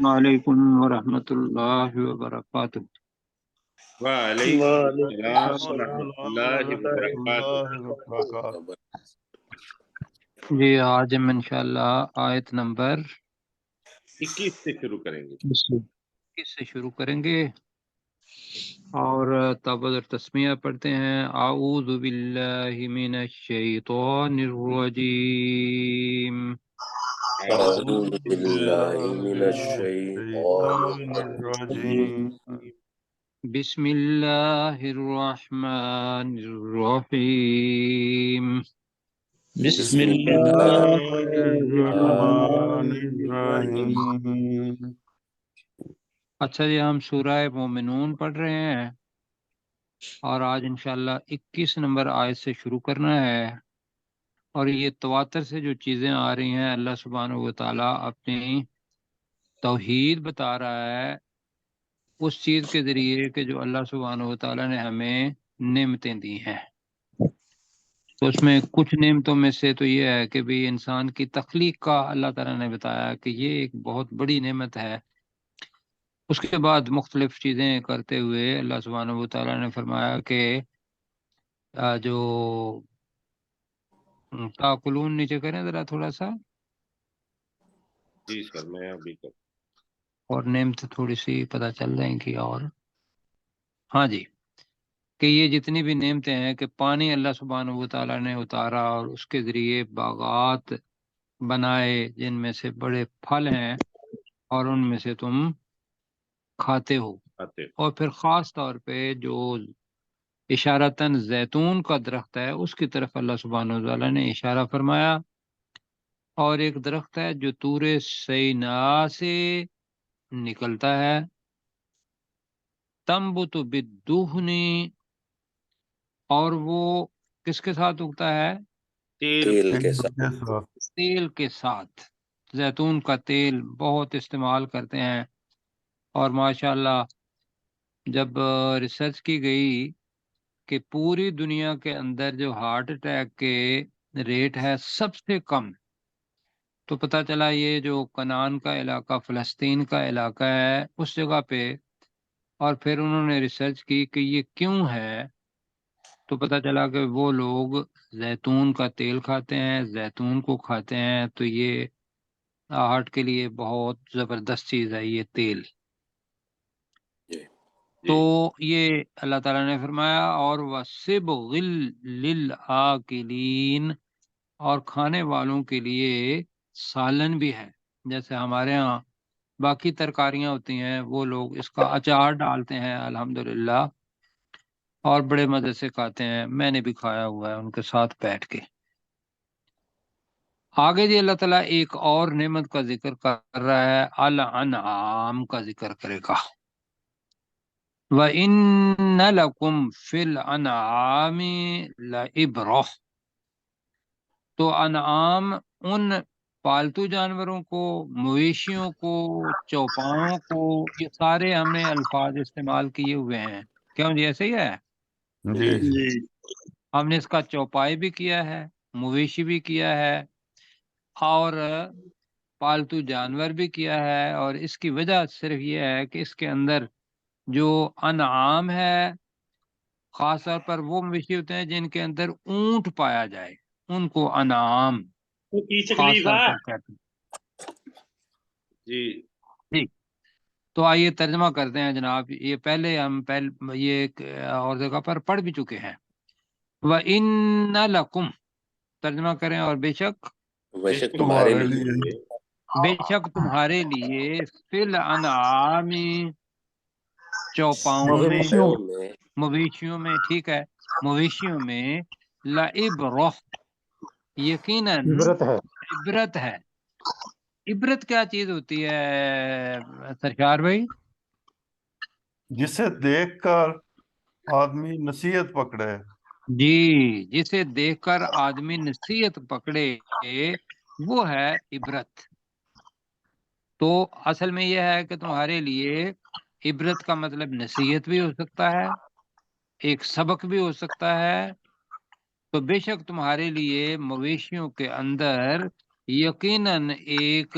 وعلیکم ورحمۃ اللہ وبرکاتہ۔ وعلیکم السلام وعلیکم ورحمۃ السلام اللہ ورحمۃ وبرکاتہ۔ اللہ وبرکاتہ۔ جی آج ہم انشاءاللہ آیت نمبر 21 سے شروع کریں گے۔ اس سے شروع کریں گے اور تابد اور تسمیہ پڑھتے ہیں۔ اعوذ باللہ من الشیطان الرجیم، اعوذ اعوذ باللہ باللہ من من الشیطان الشیطان الرجیم۔ بسم اللہ الرحمن الرحیم۔ بسم بسم اللہ اللہ الرحمن الرحمن الرحیم۔ الرحیم۔ اچھا جی، ہم سورہ مومنون پڑھ رہے ہیں اور آج انشاءاللہ 21 نمبر آیت سے شروع کرنا ہے۔ اور یہ تواتر سے جو چیزیں آ رہی ہیں، اللہ سبحانہ و تعالیٰ اپنی توحید بتا رہا ہے اس چیز کے ذریعے کہ جو اللہ سبحانہ و تعالیٰ نے ہمیں نعمتیں دی ہیں۔ تو اس میں کچھ نعمتوں میں سے تو یہ ہے کہ بھی انسان کی تخلیق کا اللہ تعالیٰ نے بتایا کہ یہ ایک بہت بڑی نعمت ہے۔ اس کے بعد مختلف چیزیں کرتے ہوئے اللہ سبحانہ و تعالیٰ نے فرمایا کہ جو تاکلون نیچے کریں ذرا تھوڑا سا، جی سر، میں ابھی کر اور نعمت تھوڑی سی پتہ چل جائیں گی۔ اور ہاں جی، کہ یہ جتنی بھی نعمتیں ہیں کہ پانی اللہ سبحانہ و تعالیٰ نے اتارا اور اس کے ذریعے باغات بنائے جن میں سے بڑے پھل ہیں اور ان میں سے تم کھاتے ہو۔ آتے۔ اور پھر خاص طور پہ جو اشارتاً زیتون کا درخت ہے اس کی طرف اللہ سبحانہ و تعالیٰ نے اشارہ فرمایا۔ اور ایک درخت ہے جو طور سینا سے نکلتا ہے، تنبت بالدہن، اور وہ کس کے ساتھ اگتا ہے؟ تیل تیل تیل کے کے ساتھ۔ ساتھ۔ تیل کے ساتھ۔ زیتون کا تیل بہت استعمال کرتے ہیں، اور ماشاءاللہ جب ریسرچ کی گئی کہ پوری دنیا کے اندر جو ہارٹ اٹیک کے ریٹ ہے سب سے کم، تو پتہ چلا یہ جو کنعان کا علاقہ، فلسطین کا علاقہ ہے اس جگہ پہ۔ اور پھر انہوں نے ریسرچ کی کہ یہ کیوں ہے، تو پتہ چلا کہ وہ لوگ زیتون کا تیل کھاتے ہیں، زیتون کو کھاتے ہیں، تو یہ ہارٹ کے لیے بہت زبردست چیز ہے یہ تیل۔ جی تو جی یہ اللہ تعالیٰ نے فرمایا، اور وَصِبْغٍ لِّلْآكِلِينَ، اور کھانے والوں کے لیے سالن بھی ہے۔ جیسے ہمارے ہاں باقی ترکاریاں ہوتی ہیں وہ لوگ اس کا اچار ڈالتے ہیں الحمدللہ، اور بڑے مزے سے کھاتے ہیں۔ میں نے بھی کھایا ہوا ہے ان کے ساتھ بیٹھ کے۔ آگے جی اللہ تعالیٰ ایک اور نعمت کا ذکر کر رہا ہے، الانعام کا ذکر کرے گا۔ وَإِنَّ لَكُمْ فِي الْأَنْعَامِ لَعِبْرَةً، تو انعام ان پالتو جانوروں کو، مویشیوں کو، چوپاؤں کو، یہ سارے ہم نے الفاظ استعمال کیے ہوئے ہیں۔ کیوں جی ایسے ہی ہے؟ جی جی ہم نے اس کا چوپائی بھی کیا ہے، مویشی بھی کیا ہے، اور پالتو جانور بھی کیا ہے۔ اور اس کی وجہ صرف یہ ہے کہ اس کے اندر جو انعام ہے، خاص طور پر وہ مویشی ہوتے ہیں جن کے اندر اونٹ پایا جائے، ان کو انعام خاص طور پر کہتے ہیں۔ جی جی، تو آئیے ترجمہ کرتے ہیں جناب۔ یہ پہلے ہم یہ ایک اور جگہ پر پڑھ بھی چکے ہیں۔ وَإِنَّ لَكُمْ، ترجمہ کریں، اور بے شک، بیشک تمہارے تمہارے لیے لیے بے شک تمہارے لیے فی الانعام، چوپاؤں میں، مویشیوں میں مویشیوں میں، ٹھیک ہے، مویشیوں میں، لعبرہ، یقیناً عبرت ہے۔ عبرت ہے۔ عبرت کیا چیز ہوتی ہے سرکار بھائی؟ جسے دیکھ کر آدمی نصیحت پکڑے۔ جی، جسے دیکھ کر آدمی نصیحت پکڑے، وہ ہے عبرت۔ تو اصل میں یہ ہے کہ تمہارے لیے عبرت کا مطلب نصیحت بھی ہو سکتا ہے، ایک سبق بھی ہو سکتا ہے۔ تو بے شک تمہارے لیے مویشیوں کے اندر یقیناً ایک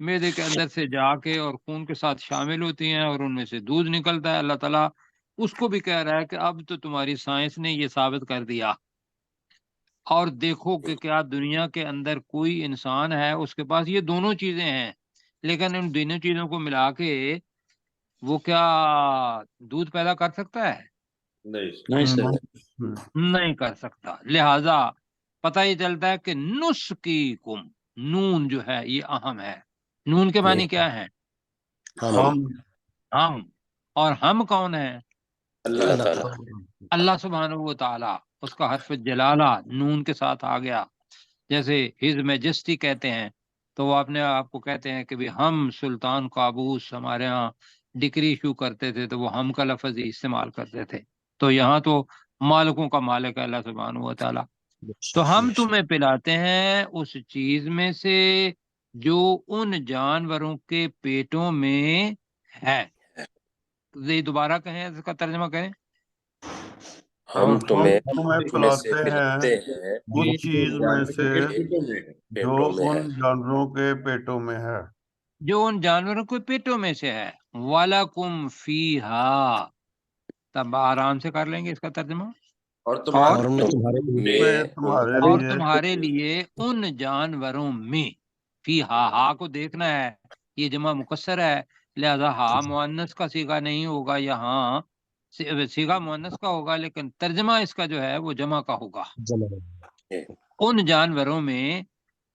معدے کے اندر سے جا کے اور خون کے ساتھ شامل ہوتی ہیں اور ان میں سے دودھ نکلتا ہے. اللہ تعالیٰ اس کو بھی کہہ رہا ہے کہ اب تو تمہاری سائنس نے یہ ثابت کر دیا، اور دیکھو کہ کیا دنیا کے اندر کوئی انسان ہے اس کے پاس یہ دونوں چیزیں ہیں، لیکن ان دونوں چیزوں کو ملا کے وہ کیا دودھ پیدا کر سکتا ہے؟ نہیں سر. نہیں کر سکتا. لہذا پتہ ہی چلتا ہے کہ نسقیکم، نون جو ہے یہ اہم ہے. نون کے معنی کیا ہے؟ ہم ہم. اور ہم کون ہیں؟ اللہ تعالیٰ. اللہ سبحانہ و تعالی. اس کا حرف جلالہ نون کے ساتھ آ گیا. جیسے ہز میجسٹی کہتے ہیں تو وہ اپنے آپ کو کہتے ہیں کہ بھی ہم سلطان قابوس ہمارے ہاں ڈگری ایشو کرتے تھے تو وہ ہم کا لفظ ہی استعمال کرتے تھے. تو یہاں تو مالکوں کا مالک ہے اللہ سبحانہ و تعالی. تو ہم تمہیں پلاتے ہیں اس چیز میں سے جو ان جانوروں کے پیٹوں میں ہے. یہ دوبارہ کہیں، اس کا ترجمہ کریں. ہم تمہیں میں سے پلاتے پلاتے ہیں ہیں اس چیز میں سے جو پیٹوں میں ہے. ان جانوروں کے پیٹوں میں ہے. جو ان جانوروں کے پیٹوں میں سے ہے. وَلَكُمْ فِيهَا. تب آرام سے کر لیں گے اس کا ترجمہ. اور اور تمہارے لیے ان جانوروں میں فی ہا کو دیکھنا ہے. یہ جمع مکسر ہے لہذا ہا مؤنث کا صیغہ نہیں ہوگا، یہاں صیغہ مؤنث کا ہوگا، لیکن ترجمہ اس کا جو ہے وہ جمع کا ہوگا. ان جانوروں میں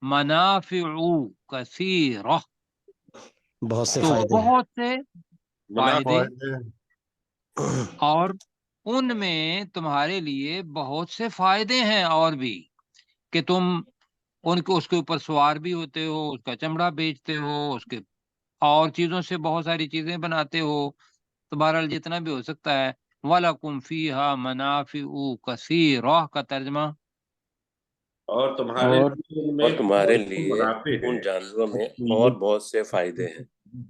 منافع کثیرہ، بہت سے تو فائدے ہیں. بہت سے فائدے، فائدے اور ان میں تمہارے لیے بہت سے فائدے ہیں اور بھی، کہ تم ان کو اس کے اوپر سوار بھی ہوتے ہو، اس کا چمڑا بیچتے ہو، اس کے اور چیزوں سے بہت ساری چیزیں بناتے ہو. تو بہرحال جتنا بھی ہو سکتا ہے. وَلَكُمْ فِيهَا مَنَافِعُ كَثِيرَةٌ کا ترجمہ. اور تمہارے لیے ان جانوروں میں اور بہت سے فائدے ہیں.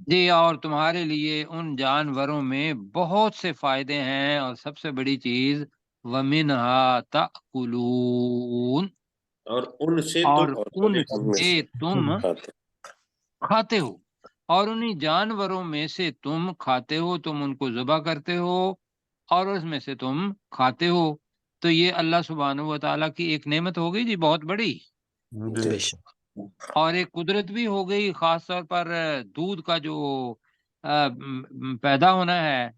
جی، اور تمہارے لیے ان جانوروں میں بہت سے فائدے ہیں، اور سب سے بڑی چیز وَمِنْهَا تَأْكُلُونَ، اور ان سے اور ان ان میں سے سے تم کھاتے. کھاتے ہو، اور انہی جانوروں میں سے تم کھاتے ہو، تم ان کو ذبح کرتے ہو اور اس میں سے تم کھاتے ہو. تو یہ اللہ سبحانہ و تعالیٰ کی ایک نعمت ہو گئی جی بہت بڑی، بے شک. اور ایک قدرت بھی ہو گئی، خاص طور پر دودھ کا جو پیدا ہونا ہے.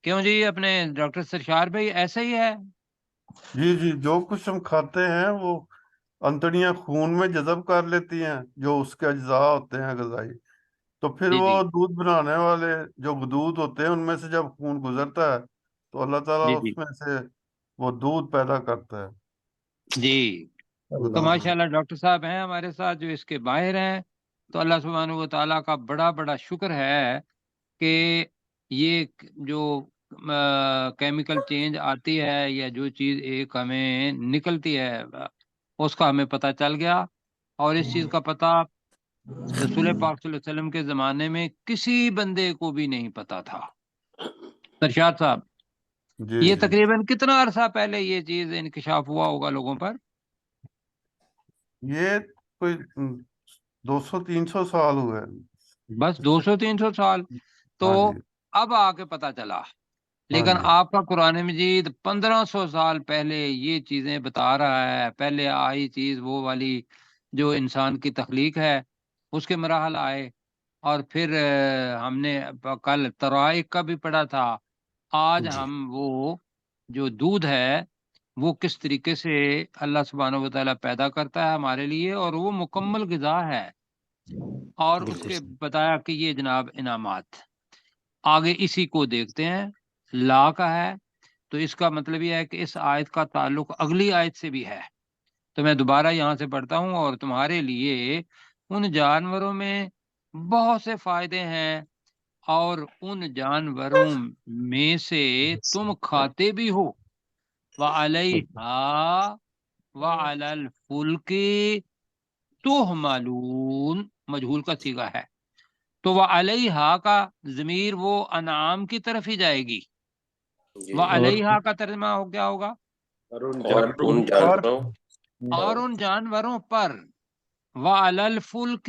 کیوں جی اپنے ڈاکٹر سرشار بھائی ایسا ہی ہے؟ جی جو کچھ ہم کھاتے ہیں وہ انتڑیاں خون میں جذب کر لیتی ہیں جو اس کے اجزاء ہوتے ہیں غذائی. تو پھر جی وہ جی دودھ بنانے والے جو غدود ہوتے ہیں ان میں سے جب خون گزرتا ہے تو اللہ تعالیٰ جی جی اس میں سے وہ دودھ پیدا کرتا ہے. جی. تو ماشاء اللہ ڈاکٹر صاحب ہیں ہمارے ساتھ جو اس کے باہر ہیں. تو اللہ سبحانہ و تعالیٰ کا بڑا بڑا شکر ہے کہ یہ جو کیمیکل چینج آتی ہے یا جو چیز ایک ہمیں نکلتی ہے اس کا ہمیں پتہ چل گیا. اور اس چیز کا پتہ رسول پاک صلی اللہ علیہ وسلم کے زمانے میں کسی بندے کو بھی نہیں پتا تھا. سرشاد صاحب، یہ جی تقریباً کتنا عرصہ پہلے یہ چیز انکشاف ہوا ہوگا لوگوں پر؟ یہ کوئی 200-300 سال ہوئے. بس 200-300 سال. تو ہاں جی اب آ کے پتہ چلا. ہاں لیکن جی آپ کا قرآن مجید 1500 سال پہلے یہ چیزیں بتا رہا ہے. پہلے آئی چیز وہ والی جو انسان کی تخلیق ہے، اس کے مراحل آئے، اور پھر ہم نے کل طرائق کا بھی پڑھا تھا. آج جی ہم وہ جو دودھ ہے وہ کس طریقے سے اللہ سبحانہ و تعالیٰ پیدا کرتا ہے ہمارے لیے، اور وہ مکمل غذا ہے. اور اس بالکل کے صحیح. بتایا کہ یہ جناب انعامات. آگے اسی کو دیکھتے ہیں، لا کا ہے. تو اس کا مطلب یہ ہے کہ اس آیت کا تعلق اگلی آیت سے بھی ہے. تو میں دوبارہ یہاں سے پڑھتا ہوں. اور تمہارے لیے ان جانوروں میں بہت سے فائدے ہیں، اور ان جانوروں میں سے تم کھاتے بھی ہو. وَعَلَيْهَا وَعَلَى الْفُلْكِ تُحْمَلُونَ مجہول کا صیغہ ہے. تو وَعَلَيْهَا کا ضمیر وہ انعام کی طرف ہی جائے گی. وَعَلَيْهَا کا ترجمہ ہو کیا ہوگا؟ اور ان جانوروں اور ان جانوروں پر. وَعَلَى الْفُلْكِ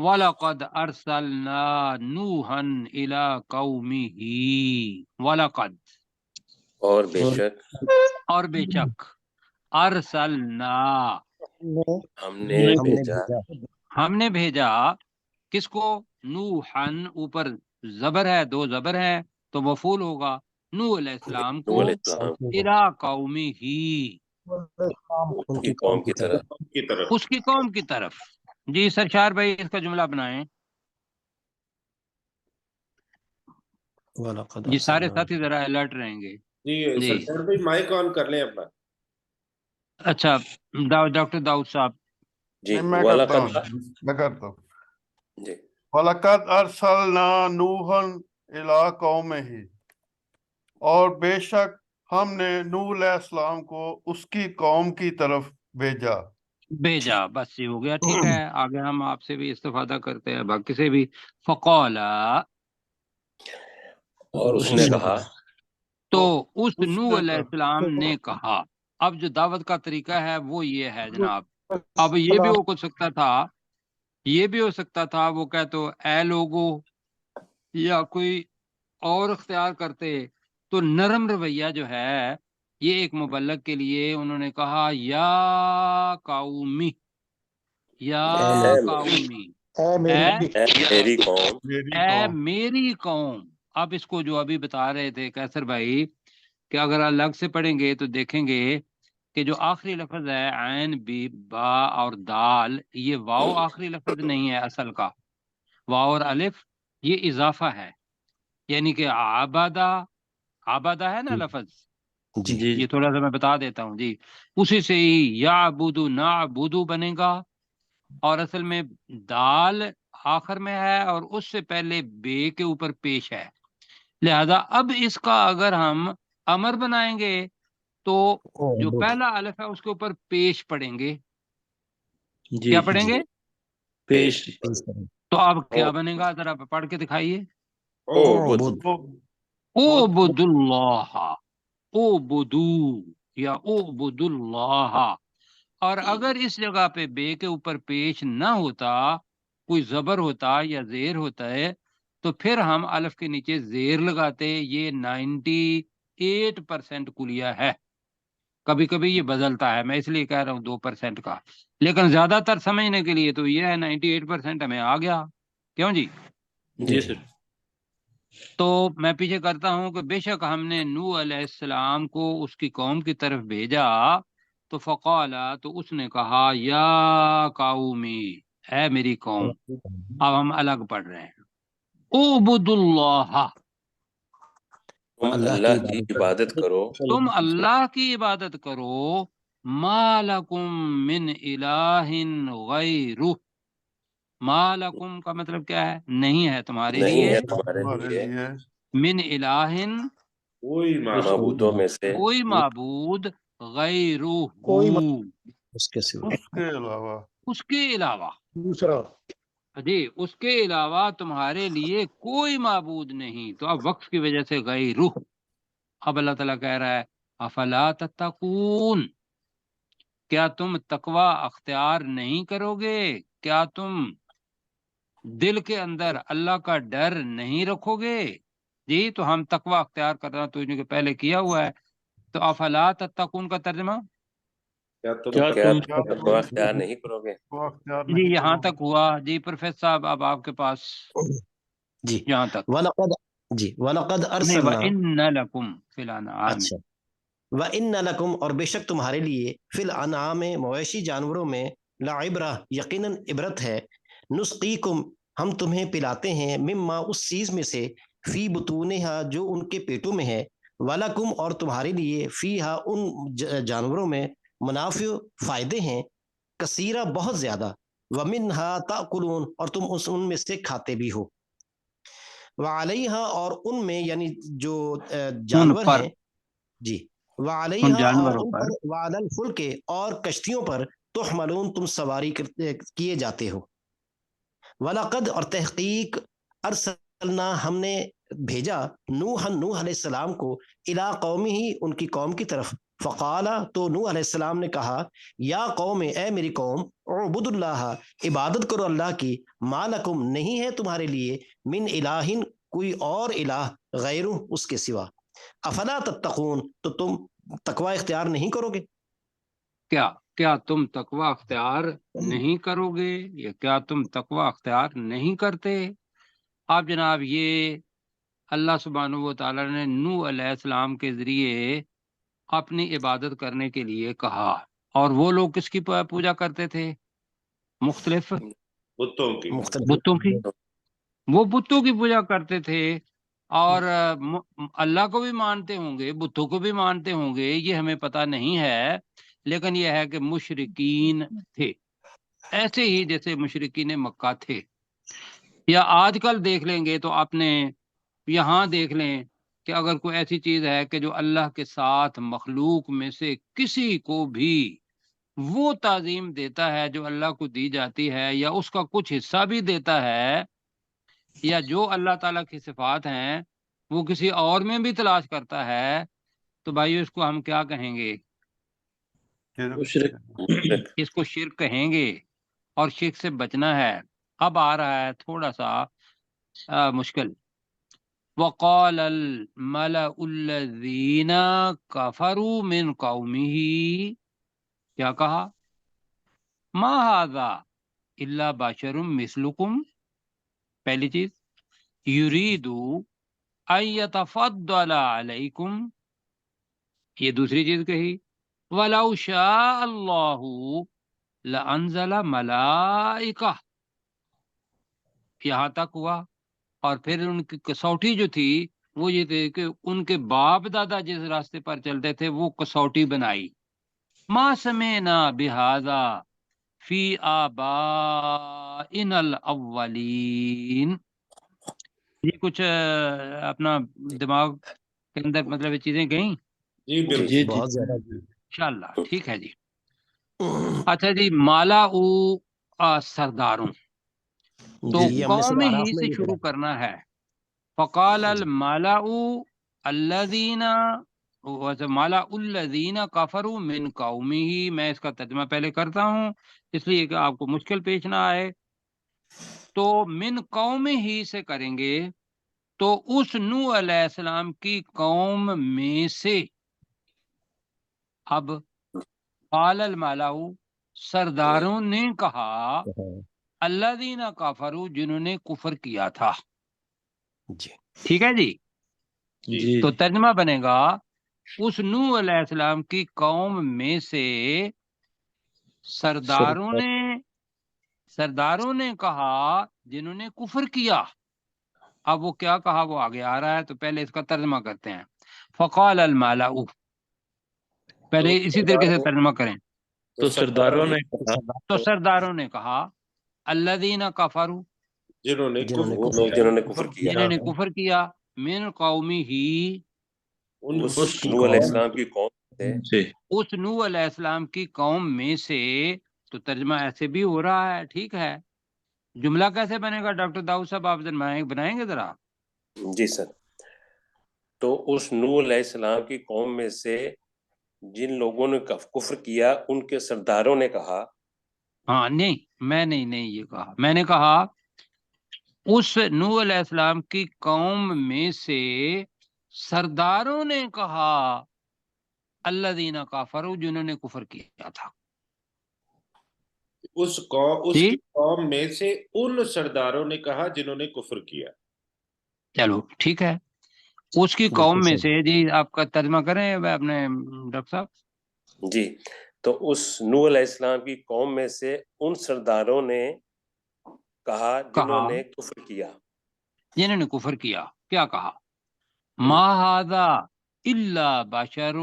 وَلَقَدْ أَرْسَلْنَا نُوحًا إِلَىٰ قَوْمِهِ وَلَقَدْ اور بے شک اور بے شک ارسلنا ہم نے بھیجا ہم نے بھیجا کس کو؟ نوحن، اوپر زبر ہے، دو زبر ہے تو مفعول ہوگا، نوح علیہ السلام کو نوح علیہ السلام الی قومہ، ان کی قوم کی طرف کی طرف اس کی قوم کی طرف۔ جی سرشار بھائی اس کا جملہ بنائیں۔ وَلَقَدْ جی سارے أَرْسَلْنَا ساتھی ذرا الرٹ رہیں گے۔ جی جی سرکار بھائی مائک آن کر لیں اپنا۔ اچھا ڈاکٹر داؤد صاحب۔ جی نہیں میں کرتا ہوں، میں کرتا ہوں۔ جی وَلَقَدْ أَرْسَلْنَا نُوحًا إِلَىٰ قَوْمِهِ، اور بے شک ہم نے نوح علیہ السلام کو اس کی قوم کی طرف بھیجا۔ بھیجا، بس یہ ہو گیا، ٹھیک ہے۔ آگے ہم آپ سے بھی استفادہ کرتے ہیں، باقی سے بھی۔ فقولا، اور اس نے کہا تو اس اس نوح نے علیہ السلام نے کہا۔ اب جو دعوت کا طریقہ ہے وہ یہ ہے جناب، اب یہ بھی ہو سکتا تھا، یہ بھی ہو سکتا تھا وہ کہ تو اے لوگو یا کوئی اور اختیار کرتے، تو نرم رویہ جو ہے یہ ایک مبلغ کے لیے انہوں نے کہا یا قومی، یا قومی، اے میری قوم، میری اے قوم۔ میری قوم۔ اب اس کو جو ابھی بتا رہے تھے کیسر بھائی کہ اگر الگ سے پڑھیں گے تو دیکھیں گے کہ جو آخری لفظ ہے عین بی با اور دال، یہ واو آخری لفظ نہیں ہے اصل کا، واو اور الف یہ اضافہ ہے، یعنی کہ آبادہ ہے نا لفظ، جی یہ تھوڑا سا میں بتا دیتا ہوں جی، اسی سے ہی یعبدو نعبدو بنے گا، اور اصل میں دال آخر میں ہے اور اس سے پہلے بے کے اوپر پیش ہے، لہذا اب اس کا اگر ہم امر بنائیں گے تو جو پہلا الف ہے اس کے اوپر پیش پڑیں گے، جی کیا پڑھیں گے؟ پیش تو اب کیا بنے گا، ذرا پڑھ کے دکھائیے۔ اعبد اللہ، اعبدو یا اعبد اللہ، اور اگر اس جگہ پہ بے کے اوپر پیش نہ ہوتا، کوئی زبر ہوتا یا زیر ہوتا ہے، تو پھر ہم الف کے نیچے زیر لگاتے، یہ 98% کلیہ ہے، کبھی کبھی یہ بدلتا ہے، میں اس لیے کہہ رہا ہوں 2% کا، لیکن زیادہ تر سمجھنے کے لیے تو یہ ہے 98% ہمیں آ گیا، کیوں جی؟ جی سر۔ تو میں پیچھے کرتا ہوں کہ بے شک ہم نے نوح علیہ السلام کو اس کی قوم کی طرف بھیجا، تو فقالا، تو اس نے کہا یا قومی، اے میری قوم۔ اب ہم الگ پڑھ رہے ہیں، اعبد اللہ، تم اللہ کی عبادت کرو، تم اللہ کی عبادت کرو، ما لکم من الہ غیرہ، ما لکم کا مطلب کیا ہے؟ نہیں ہے تمہارے نہیں لیے، ہے تمہارے ہمارے لیے لیے من الہ کوئی معبودوں میں سے کوئی معبود، غیرہ اس کے سوا اس کے علاوہ اس کے علاوہ، دوسرا جی اس کے علاوہ تمہارے لیے کوئی معبود نہیں، تو اب وقف کی وجہ سے غیرہ، اب اللہ تعالیٰ کہہ رہا ہے افلا تتقون، کیا تم تقوی اختیار نہیں کرو گے، کیا تم دل کے اندر اللہ کا ڈر نہیں رکھو گے؟ جی تو ہم تقوی اختیار کرنا تو ان کے پہلے کیا ہوا ہے، تو افلا تتقون کا ترجمہ کیا کیا تم تم تقوی اختیار نہیں کرو گے؟ کو اختیار جی نہیں یہاں کرو تک ہوا جی پروفیسر صاحب، اب آپ کے پاس جی یہاں تک وَلَقَدْ نہیں، أَرْسَلْنَا، وَإِنَّ لَكُمْ فِي الْأَنْعَامِ، اچھا وَإِنَّ لَكُمْ، اور بے شک تمہارے لیے فی الانعام، مویشی جانوروں میں، لعبرہ، یقیناً عبرت ہے، نسقیکم، ہم تمہیں پلاتے ہیں، مما، اس چیز میں سے، فی بطونہا، جو ان کے پیٹوں میں ہے، وَلَكُمْ، اور تمہارے لیے، فیہا، ان جانوروں میں، منافع، فائدے ہیں، کثیرہ، بہت زیادہ، ومنہا تأکلون، اور تم ان میں سے کھاتے بھی ہو، وعلیہا، اور ان میں یعنی جو جانور پر ہیں، جی ان وعلیہا، اور جانوروں ان پر، پر، وعلی الفلک، اور کشتیوں پر، تحملون، تم سواری کیے جاتے ہو، وَلَقَدْ، اور تحقیق، ارسلنا، ہم نے بھیجا، نوح علیہ السلام کو، الی قومی ہی، ان کی قوم کی طرف، فقالا تو نوح علیہ السلام نے کہا یا قوم اے میری قوم اعبد اللہ عبادت کرو اللہ کی ما لکم نہیں ہے تمہارے لیے من الہ کوئی اور الہ غیرہ اس کے سوا افلا تتقون تو تم تقوی اختیار نہیں کرو گے کیا تم تقوی اختیار نہیں کرو گے یا کیا تم تقوی اختیار نہیں کرتے؟ آپ جناب یہ اللہ سبحانہ و تعالیٰ نے نوح علیہ السلام کے ذریعے اپنی عبادت کرنے کے لیے کہا، اور وہ لوگ کس کی پوجا کرتے تھے؟ مختلف بتوں کی مختلف بتوں کی، وہ بتوں کی پوجا کرتے تھے، اور اللہ کو بھی مانتے ہوں گے، بتوں کو بھی مانتے ہوں گے، یہ ہمیں پتہ نہیں ہے، لیکن یہ ہے کہ مشرکین تھے، ایسے ہی جیسے مشرکین مکہ تھے۔ یا آج کل دیکھ لیں گے تو اپنے یہاں دیکھ لیں کہ اگر کوئی ایسی چیز ہے کہ جو اللہ کے ساتھ مخلوق میں سے کسی کو بھی وہ تعظیم دیتا ہے جو اللہ کو دی جاتی ہے، یا اس کا کچھ حصہ بھی دیتا ہے، یا جو اللہ تعالیٰ کی صفات ہیں وہ کسی اور میں بھی تلاش کرتا ہے، تو بھائی اس کو ہم کیا کہیں گے؟ مشرک اس کو شرک کہیں گے، اور شرک سے بچنا ہے۔ اب آ رہا ہے تھوڑا سا مشکل۔ وقال الملأ الذین کفروا من قومه، کیا کہا؟ ما ھذا الا بشر مثلکم، پہلی چیز، یرید ان یتفضل علیکم، یہ دوسری چیز کہی، وَلَوْ شَاءَ اللَّهُ لَأَنزَلَ مَلَائِكَةً، یہاں تک ہوا۔ اور پھر ان کی کسوٹی جو تھی وہ یہ تھی کہ ان کے باپ دادا جس راستے پر چلتے تھے وہ کسوٹی بنائی، ما سمعنا بہذا فی آبائنا الاولین، یہ کچھ اپنا دماغ کے اندر مطلب یہ چیزیں گئیں جی بالکل بہت زیادہ انشاءاللہ، ٹھیک ہے جی۔ اچھا جی، مالا سرداروں، تو جی یہ ہم نے قوم سورہ ہی اعراف میں سے بھی شروع پڑھا۔ کرنا ہے۔ فقال المالا الذین، مالا الذین کفروا من قومه، میں اس کا ترجمہ پہلے کرتا ہوں اس لیے کہ آپ کو مشکل پیش نہ آئے۔ تو من قوم ہی سے کریں گے تو اس نوح علیہ السلام کی قوم میں سے۔ اب قال المالا، سرداروں نے کہا، الذین کفروا، جنہوں نے کفر کیا تھا، جی ٹھیک ہے جی۔ جی تو ترجمہ بنے گا اس نوح علیہ السلام کی قوم میں سے سرداروں نے کہا جنہوں نے کفر کیا۔ اب وہ کیا کہا وہ آگے آ رہا ہے، تو پہلے اس کا ترجمہ کرتے ہیں۔ فقال المالا، پہلے اسی طریقے سے ترجمہ کریں۔ تو سرداروں نے کہا، تو سرداروں نے کہا، الذین کفروا، جنہوں نے جنہوں نے وہ لوگ جنہوں نے کفر کیا جنہوں نے کفر کیا، من قومی ہی، اس نوح علیہ السلام کی قوم سے، اس نوح علیہ السلام کی قوم میں سے۔ تو ترجمہ ایسے بھی ہو رہا ہے، ٹھیک ہے۔ جملہ کیسے بنے گا ڈاکٹر داؤد صاحب، آپ بنائیں گے ذرا؟ جی سر۔ تو اس نوح علیہ السلام کی قوم میں سے جن لوگوں نے کفر کیا ان کے سرداروں نے کہا، ہاں نہیں، میں نہیں یہ کہا، میں نے کہا اس نوح علیہ السلام کی قوم میں سے سرداروں نے کہا، الذین کفروا، جنہوں نے کفر کیا تھا۔ اس کی قوم میں سے ان سرداروں نے کہا جنہوں نے کفر کیا۔ چلو ٹھیک ہے، اس کی قوم میں سے۔ جی آپ کا ترجمہ کریں اپنے ڈاکٹر صاحب۔ جی، تو اس نوح علیہ السلام کی قوم میں سے ان سرداروں نے کہا جنہوں نے کفر کیا، جنہوں نے کفر کیا، کیا کہا؟ ما ھذا الا بشر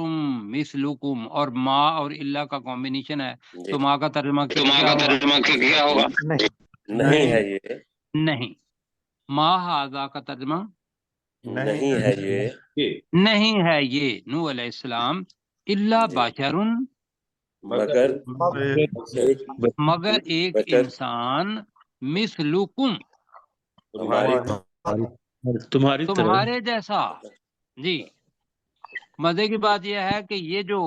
مثلکم، اور ما اور الا کا کمبینیشن ہے، تو ما کا ترجمہ کیا ہوگا؟ نہیں ہے یہ، نہیں۔ ما ھذا کا ترجمہ نہیں ہے یہ، نہیں ہے یہ نوح علیہ السلام، الا بشر، مگر ایک انسان، مثلکم، تمہاری تمہارے جیسا۔ جی مزے کی بات یہ ہے کہ یہ جو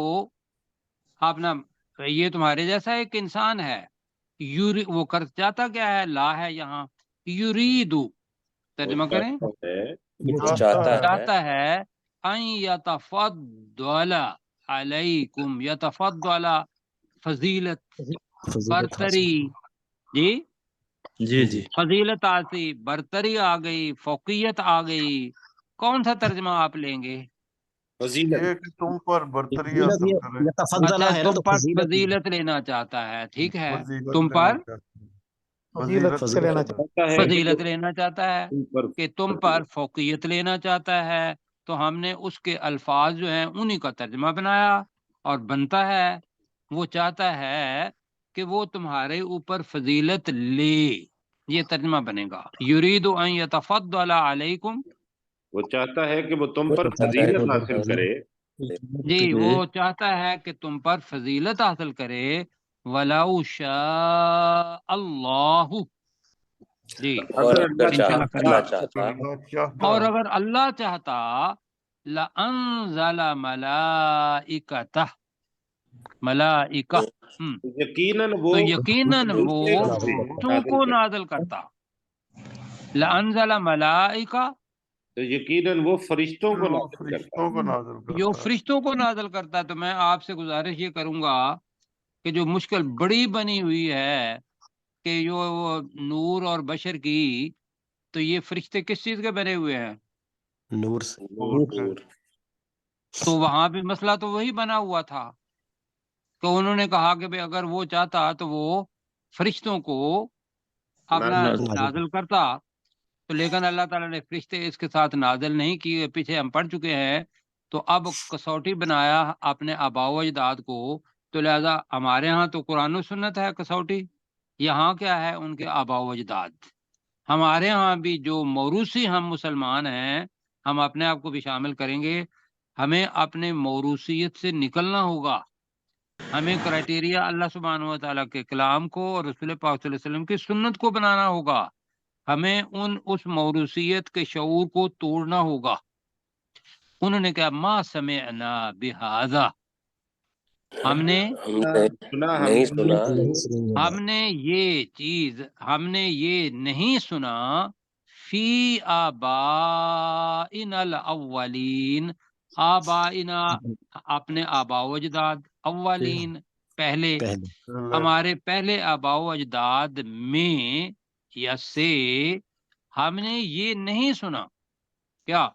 آپ نا یہ تمہارے جیسا ایک انسان ہے، وہ کر جاتا کیا ہے، لا ہے یہاں، یریدو ترجمہ کریں، وہ چاہتا ہے چاہتا ہے ان یتفضل علیکم، یتفضل فضیلت، برتری، جی جی فضیلت آتی، برتری آ گئی، فوقیت آ گئی، کون سا ترجمہ آپ لیں گے؟ فضیلت، یہ کہ تم پر برتری حاصل کرے، یتفضل اچھا ہے نا، تم تو پر فضیلت فضیلت لینا چاہتا ہے، ٹھیک ہے، فضیلت تم لینا پر چاہتے ہیں، فضیلت سے لینا چاہتے ہیں۔ چاہتا ہے کہ فضیلت لینا چاہتا ہے، تم پر کہ تم پر فوقیت لینا چاہتا ہے، تو ہم نے اس کے الفاظ جو ہیں انہی کا ترجمہ بنایا، اور بنتا ہے وہ چاہتا ہے کہ وہ تمہارے اوپر فضیلت لے، یہ ترجمہ بنے گا، یرید ان یتفضل علیکم، وہ چاہتا ہے کہ وہ تم پر وہ چاہتا ہے فضیلت حاصل کرے، جی وہ چاہتا ہے کہ تم پر فضیلت حاصل کرے، وَلَوْ شَاءَ اللہ، جی اور اگر اگر اللہ انشاءاللہ کریں، اللہ چاہتا، چاہتا اللہ چاہتا اور اگر اللہ چاہتا لَأَنزَلَ مَلَائِكَتَهْ، ملائکہ، یقیناً وہ تو یقیناً وہ فرشتے فرشتوں کو نازل کرتا، لَأَنزَلَ ملائکہ، تو یقیناً وہ فرشتوں کو وہ نازل کرتا۔ فرشتوں کو نازل جو کرتا ہے۔ فرشتوں کو نازل کرتا ہے۔ تو میں آپ سے گزارش یہ کروں گا کہ جو مشکل بڑی بنی ہوئی ہے کہ جو وہ نور اور بشر کی، تو یہ فرشتے کس چیز کے بنے ہوئے ہیں؟ نور سے، نور تو وہاں بھی مسئلہ تو وہی بنا ہوا تھا کہ انہوں نے کہا کہ بھئی اگر وہ چاہتا تو وہ فرشتوں کو اپنا نازل کرتا، تو لیکن اللہ تعالیٰ نے فرشتے اس کے ساتھ نازل نہیں کیے، پیچھے ہم پڑھ چکے ہیں، تو اب کسوٹی بنایا اپنے آباء و اجداد کو، تو لہذا ہمارے ہاں تو قرآن و سنت ہے کسوٹی، یہاں کیا ہے، ان کے آباء و اجداد۔ ہمارے ہاں بھی جو موروثی ہم مسلمان ہیں، ہم اپنے آپ کو بھی شامل کریں گے، ہمیں اپنے موروثیت سے نکلنا ہوگا، ہمیں کرائٹیریا اللہ سبحانہ و تعالیٰ کے کلام کو اور رسول پاک صلی اللہ علیہ وسلم کی سنت کو بنانا ہوگا، ہمیں اس موروثیت کے شعور کو توڑنا ہوگا۔ انہوں نے کہا ما سمعنا بہذا، ہم نے سنا نہیں سنا ہم نے یہ چیز، ہم نے یہ نہیں سنا، فی آبائنا الاولین، آبائنا اپنے آباء و اجداد، اولین پہلے، ہمارے پہلے آباء و اجداد میں یا سے ہم نے یہ نہیں سنا، کیا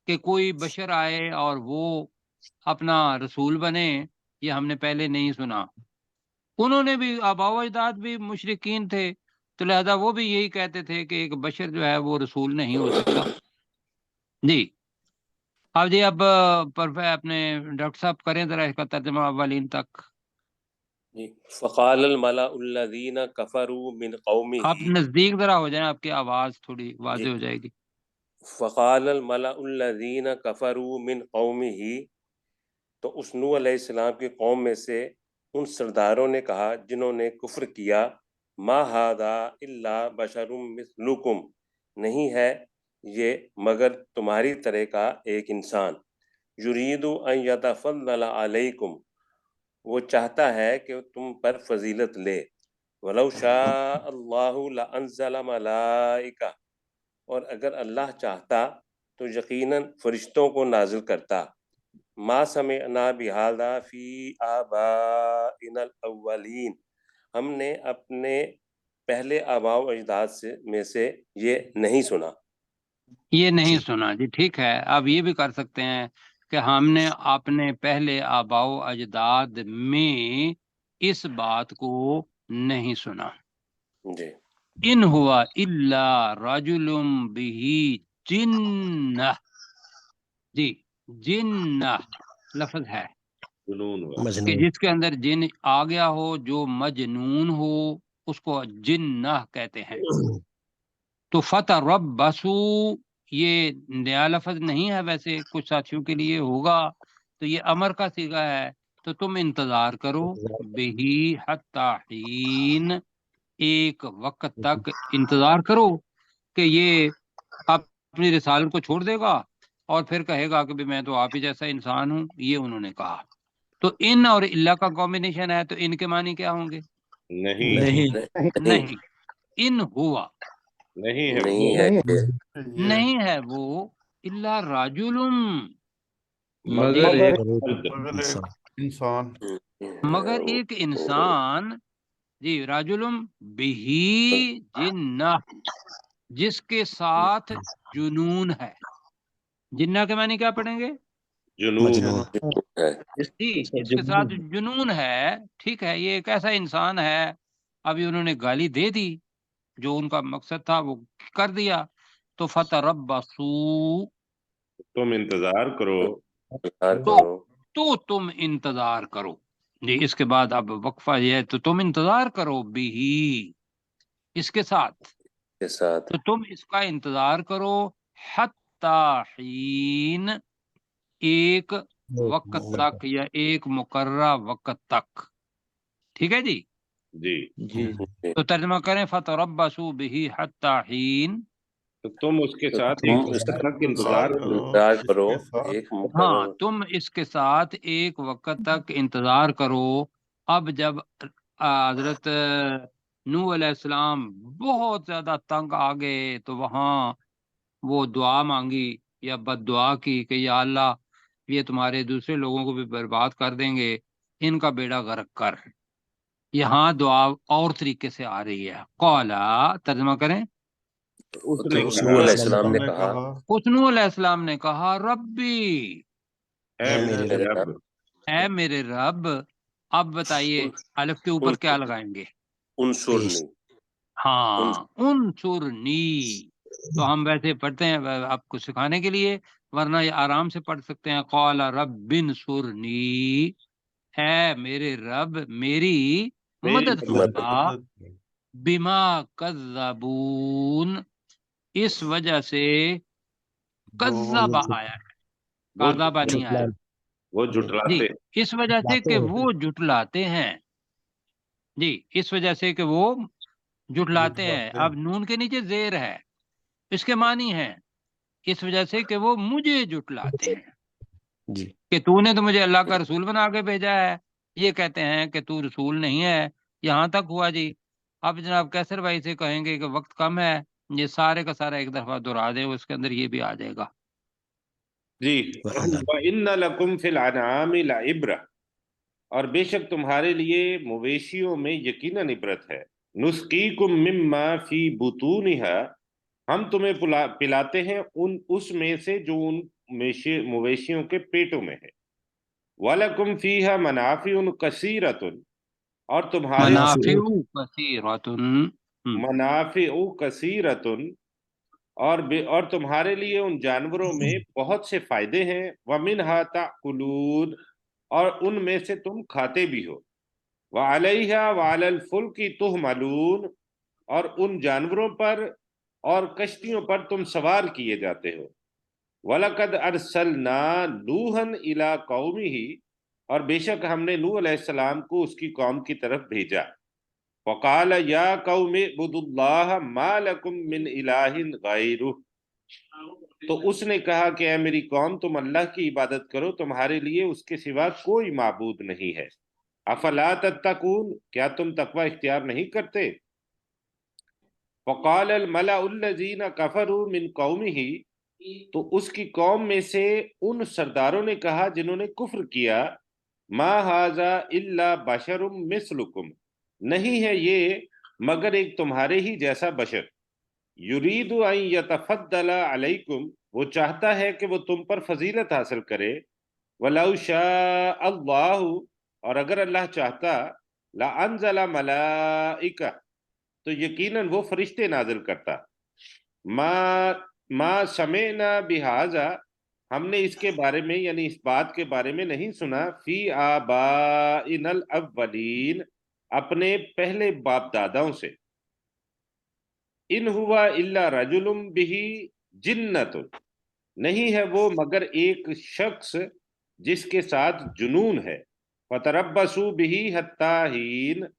کہ کوئی بشر آئے اور وہ اپنا رسول بنے، یہ ہم نے پہلے نہیں سنا۔ انہوں نے بھی آباء و اجداد بھی مشرکین تھے، تو لہذا وہ بھی یہی کہتے تھے کہ ایک بشر جو ہے وہ رسول نہیں ہو سکتا۔ جی اب جی اب اپنے ڈاکٹر صاحب کریں ذرا اس کا ترجمہ اولین تک۔ جی فقال الملأ الذین کفروا من قومہ، آپ نزدیک ذرا ہو جائیں، آپ کی آواز تھوڑی جی واضح ہو جائے گی۔ فقال الملأ الذین کفروا من قومہ، تو اس نوح علیہ السلام کی قوم میں سے ان سرداروں نے کہا جنہوں نے کفر کیا، ما ھذا الا بشر مثلکم، نہیں ہے یہ مگر تمہاری طرح کا ایک انسان، یرید ان یتفضل علیکم، وہ چاہتا ہے کہ تم پر فضیلت لے، ولو شاء اللہ لانزل ملائکہ، اور اگر اللہ چاہتا تو یقیناً فرشتوں کو نازل کرتا، ما سمعنا بہذا فی آبائنا الاولین، ہم نے اپنے پہلے آباء و اجداد میں سے یہ نہیں سنا۔ یہ نہیں سنا، جی ٹھیک ہے، اب یہ بھی کر سکتے ہیں کہ ہم نے اپنے پہلے آباء و اجداد میں اس بات کو نہیں سنا۔ جی ان ہوا الا رجل بہ جنہ، جی جنہ لفظ ہے جنون ہوا، کہ مجنون، جس کے اندر جن آ گیا ہو، جو مجنون ہو، اس کو جنہ کہتے ہیں۔ تو فتربصوا، یہ نیا لفظ نہیں ہے، ویسے کچھ ساتھیوں کے لیے ہوگا، تو یہ امر کا صیغہ ہے، تو تم انتظار کرو، بہی حتی حین، ایک وقت تک انتظار کرو کہ یہ اپنی رسالت کو چھوڑ دے گا اور پھر کہے گا کہ بھی میں تو آپ ہی جیسا انسان ہوں، یہ انہوں نے کہا۔ تو ان اور اللہ کا کمبینیشن ہے، تو ان کے معنی کیا ہوں گے؟ نہیں نہیں، ان ہوا، نہیں ہے نہیں وہ ہے یہ نہیں ہے وہ، الا رجل، مگر جی، ایک فرد، مگر ایک انسان مگر ایک انسان، جی، رجل بہی جنہ، جس کے ساتھ جنون ہے۔ جنہ کے معنی کیا پڑھیں گے؟ جنون، مجنون جی، اس کے ساتھ جنون ہے، ٹھیک ہے، یہ ایک ایسا انسان ہے، ابھی انہوں نے گالی دے دی، جو ان کا مقصد تھا وہ کر دیا، تو فتربصوا، تم انتظار کرو، تو تم انتظار کرو۔ جی، اس کے بعد اب وقفہ یہ ہے، تو تم انتظار کرو بھی، اس کے ساتھ، کے ساتھ تو تم اس کا انتظار کرو، حتی حین، ایک وقت تک یا ایک مقررہ وقت تک، ٹھیک ہے جی۔ جی، تو ترجمہ کریں، فتربصوا به حتی حین، تو تم اس کے ساتھ تم ایک اس وقت تک انتظار کرو، انتظار کرو اس کے ساتھ ایک ہاں، مقرر تم اس کے ساتھ ایک وقت تک انتظار کرو۔ اب جب حضرت نوح علیہ السلام بہت زیادہ تنگ آ گئے، تو وہاں وہ دعا مانگی یا بد دعا کی کہ یا اللہ، یہ تمہارے دوسرے لوگوں کو بھی برباد کر دیں گے، ان کا بیڑا غرق کر۔ یہاں دعا اور طریقے سے آ رہی ہے، قالا، ترجمہ کریں، اس تو نے اس کہا، نوح علیہ السلام نے نے کہا اس نوح علیہ السلام نے کہا، ربی، اے اے میرے میرے رب، اے میرے رب۔ اب بتائیے الف کے اوپر کیا لگائیں گے؟ انصرنی، ہاں، انصرنی۔ تو ہم ویسے پڑھتے ہیں آپ کو سکھانے کے لیے، ورنہ یہ آرام سے پڑھ سکتے ہیں، قال رب انصرنی، اے میرے رب میری میری مدد مدد فرما، بما کذبون، اس وجہ سے، کذب آیا ہے، وہ کاذبہ نہیں آیا، وہ جی، جھٹلاتے، اس وجہ سے کہ وہ جھٹلاتے ہیں، جی، اس وجہ سے کہ وہ جھٹلاتے ہیں۔ اب نون کے نیچے زیر ہے، اس کے معنی ہے اس وجہ سے کہ وہ مجھے جھٹلاتے ہیں، جی کہ تو نے تو مجھے اللہ کا رسول بنا کے بھیجا ہے، یہ کہتے ہیں کہ تو رسول نہیں ہے۔ یہاں تک ہوا جی۔ اب جناب کیسر بھائی سے کہیں گے کہ وقت کم ہے، یہ سارے کا سارا ایک دفعہ دہرا دیں، اس کے اندر یہ بھی آ جائے گا۔ جی، وَإِنَّ وَإِنَّ لَكُمْ فِي الْأَنْعَامِ لَعِبْرَةً، اور بے شک تمہارے لیے مویشیوں میں یقیناً عبرت ہے، نُسْقِيكُم مِّمَّا فِي بُطُونِهَا، ہم تمہیں پلاتے ہیں اس میں سے جو ان مویشیوں کے پیٹوں میں ہے، وَلَكُمْ فِيهَا مَنَافِعٌ كَثِيرَةٌ، اور تمہارے منافع کثیرۃ، منافع کثیرۃ، اور تمہارے لیے ان جانوروں میں بہت سے فائدے ہیں، وَمِنْهَا تَأْكُلُونَ، اور ان میں سے تم کھاتے بھی ہو، وَعَلَيْهَا وَعَلَى الْفُلْكِ تُحْمَلُونَ، اور ان جانوروں پر اور کشتیوں پر تم سوار کیے جاتے ہو، وَلَقَدْ أَرْسَلْنَا نُوحًا إِلَىٰ قَوْمِهِ، اور بے شک ہم نے نوح علیہ السلام کو اس کی قوم کی طرف بھیجا، وَقَالَ يَا قَوْمِ اعْبُدُوا اللَّهَ مَا لَكُم مِّنْ إِلَٰهٍ غَيْرُهُ، تو اس نے کہا کہ اے میری قوم، تم اللہ کی عبادت کرو، تمہارے لیے اس کے سوا کوئی معبود نہیں ہے، افلا تتقون، کیا تم تقوی اختیار نہیں کرتے؟ وقال الملأ الذین کفروا من قومه، تو اس کی قوم میں سے ان سرداروں نے کہا جنہوں نے کفر کیا، ما ھذا الا بشر مثلکم، نہیں ہے یہ مگر ایک تمہارے ہی جیسا بشر، یرید ان یتفضل علیکم، وہ چاہتا ہے کہ وہ تم پر فضیلت حاصل کرے، ولو شاء اللہ، اور اگر اللہ چاہتا، لانزل ملائکہ، تو یقیناً وہ فرشتے نازل کرتا، ما سمعنا بہذا، ہم نے اس کے بارے میں یعنی اس بات کے بارے میں نہیں سنا، فی آبائنا الاولین، اپنے پہلے باپ داداؤں سے، ان ہوا الا رجل بہ جنت، نہیں ہے وہ مگر ایک شخص جس کے ساتھ جنون ہے، فتربصوا بہ حتی حین،